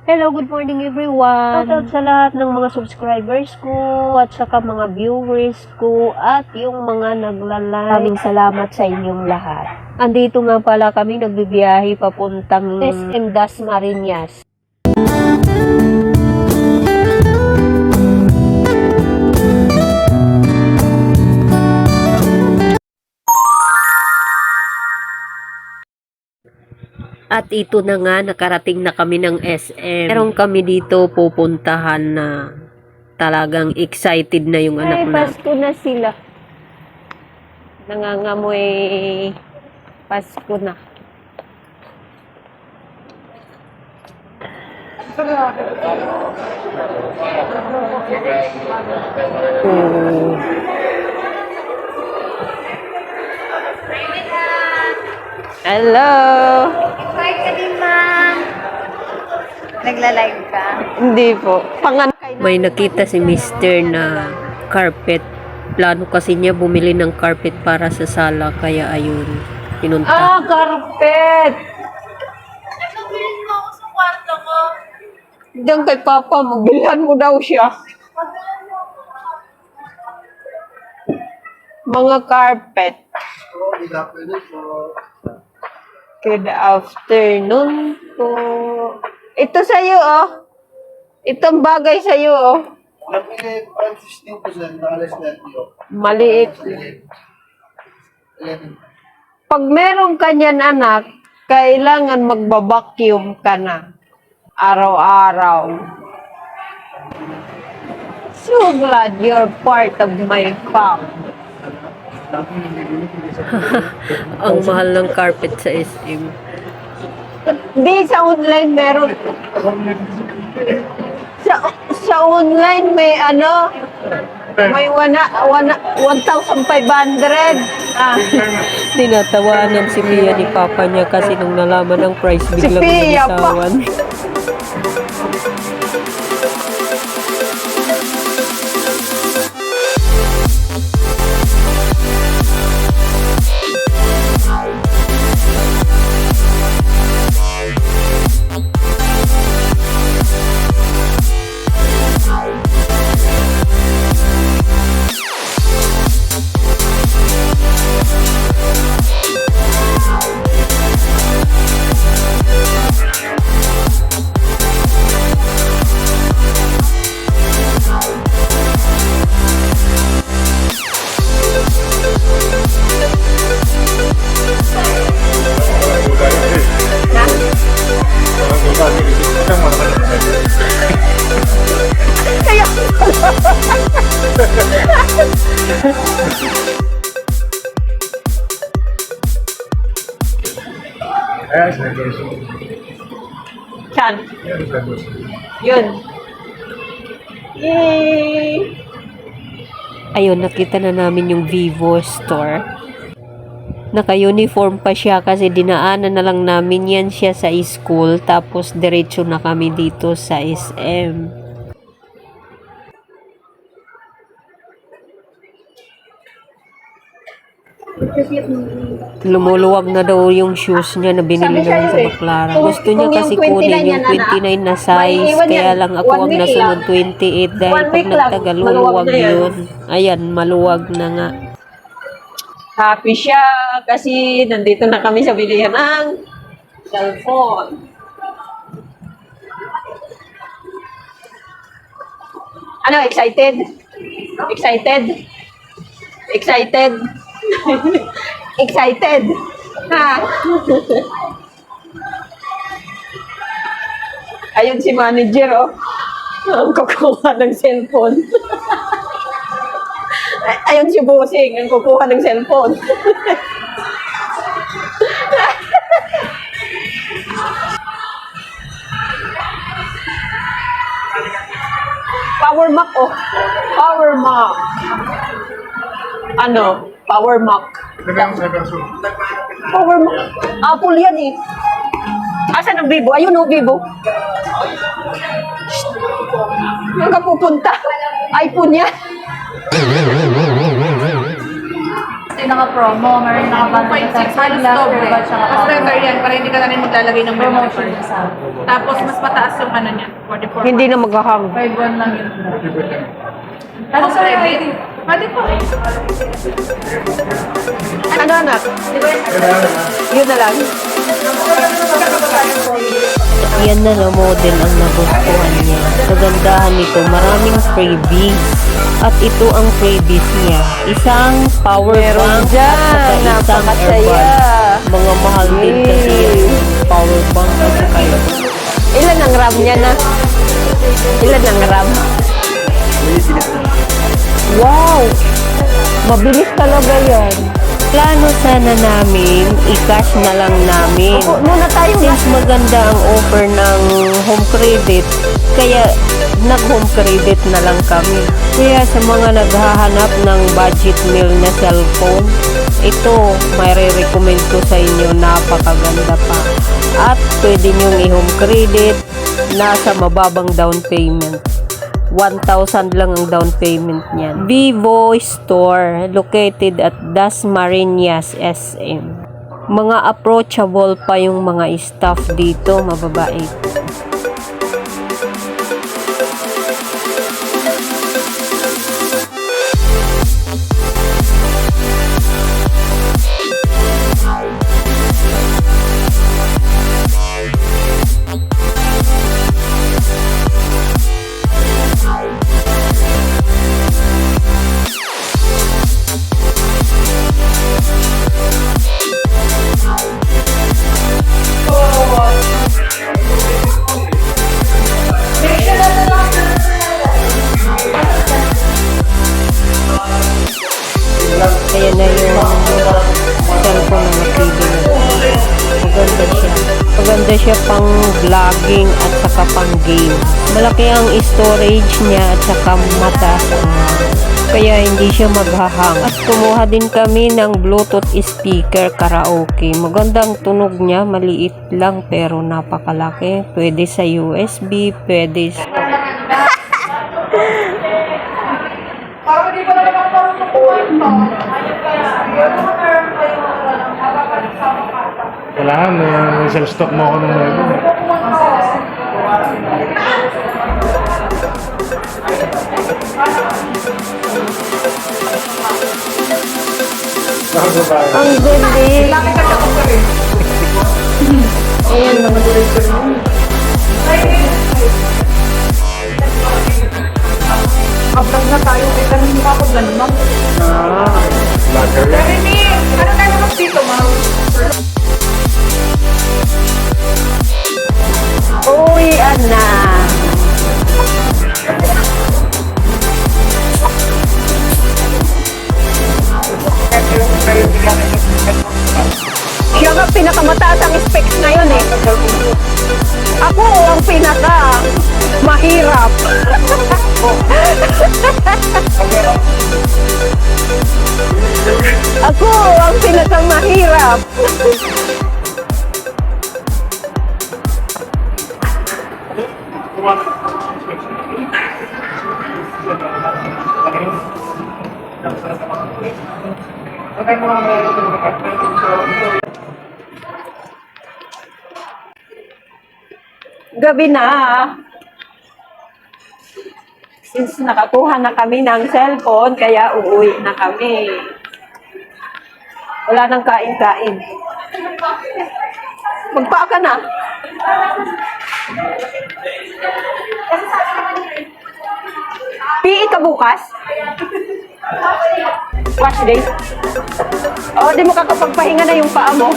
Hello, good morning everyone. Shoutout sa lahat ng mga subscribers ko at saka mga viewers ko at yung mga naglalike. Maraming salamat sa inyong lahat. Andito nga pala kami nagbibiyahe papuntang SM Dasmariñas. At ito na nga, nakarating na kami ng SM. Meron kami dito pupuntahan na talagang excited na yung anak na. Pasko na sila. Nangangamoy Pasko na. Hello! Nagla-live ka? Hindi po. May nakita si Mister na carpet. Plano kasi niya bumili ng carpet para sa sala. Kaya ayun, pinunta. Carpet! Nagbilin mo ako sa kwarto ko. Diyan kay Papa, magbilhan mo daw siya. Mga carpet. Good afternoon po. Ito sa'yo, oh. Itong bagay sa'yo, oh. Maliit. Pag meron ka niyan, anak, kailangan magbabacuum ka na. Araw-araw. So glad you're part of my fam. Ang mahal ng carpet sa SM. Di, sa online meron. Sa online may ano, may 1,500. Tinatawanan si Pia ni Papa niya kasi nung nalaman ang price biglang nanisawan. Chan. Yun. Yay! Ayun, nakita na namin yung Vivo store. Naka-uniform pa siya kasi dinaanan na lang namin yan siya sa school. Tapos diretso na kami dito sa SM. Lumuluwag na daw yung shoes niya na binili namin sa Baclaran. Gusto niya kasi kunin yung 29 na size. Kaya lang ako ang nasunod 28 dahil pag nagtagal luluwag yun. Ayan, maluwag na nga. Happy siya kasi nandito na kami sa bilihan ng cellphone. Ano, excited? Excited? Excited? Excited? Ha? Ayun si manager, oh. Ang kukuha ng cellphone. Ayun si bossing, ang kukuha ng cellphone. Power Mac, oh. Power Mac. Ano? Power Mac. Power Mac. Apple yan eh. Asan ang Vivo? Ayun o, Vivo. Yung ka pupunta. iPhone yan. kasi naka-promo, meron yung naka-bundle sa 2.6, halos doble. Mas better yan, para hindi ka na rin maglalagay ng memory promotion card. sa Tapos, mas mataas yung ano niya, 44. Hindi na maghahang. 5-1 lang yun. Ano sa ready? Pwede po. Ano anak? Yun na lang. Yan na model ang nagustuhan niya. Kagandahan nito, maraming freebies. At ito ang freebies niya. Isang power bank at saka isang earbud. Mga mahal din kasi yung power bank at saka earbud. Ilan ang RAM niya na? Ilan ang RAM? Wow! Mabilis talaga yan. Plano sana namin, i-cash na lang namin. Opo, muna tayo. Since maganda ang offer ng home credit, kaya nag-home credit na lang kami. Kaya sa mga naghahanap ng budget meal na cellphone, ito, may re-recommend ko sa inyo, napakaganda pa. At pwede nyong i-home credit, nasa mababang down payment. 1,000 lang ang down payment niyan. Vivo Store, located at Dasmariñas, SM. Mga approachable pa yung mga staff dito, mababait. Ayan na yung cellphone na napili na. Maganda siya. Maganda siya pang vlogging at saka pang game. Malaki ang storage niya at saka mataas ang RAM. Kaya hindi siya maghahang. At kumuha din kami ng Bluetooth speaker karaoke. Magandang tunog niya. Maliit lang pero napakalaki. Pwede sa USB, pwede sa... Parang hindi ko na naman parang makuha ito. Kailangan may self-stock mo ako ng nuevo. Ang galing! Ayan, mga director mo. Upload na tayo, kita na mukha ko ganun, ma'am. Vlogger yan. Rinig, ano tayo naman dito, ma'am? Uy, ana! Siya nga pinakamataas ang specs ngayon eh. Ako ang pinaka mahirap. Ako ang pinaka mahirap. Gabi na. Since nakakuha na kami ng cellphone, kaya uuwi na kami. Wala nang kain-kain. Magpaa ka na. PE ka bukas? Wash day? O, di mo kakapagpahinga na yung paa mo.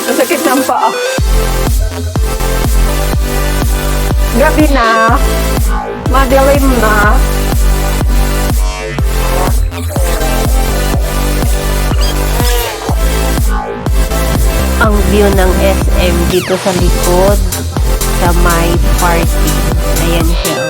Ang sakit ng paa. Gabi na. Madilim na. Ang view ng SM dito sa likod sa may party. Ayan siya.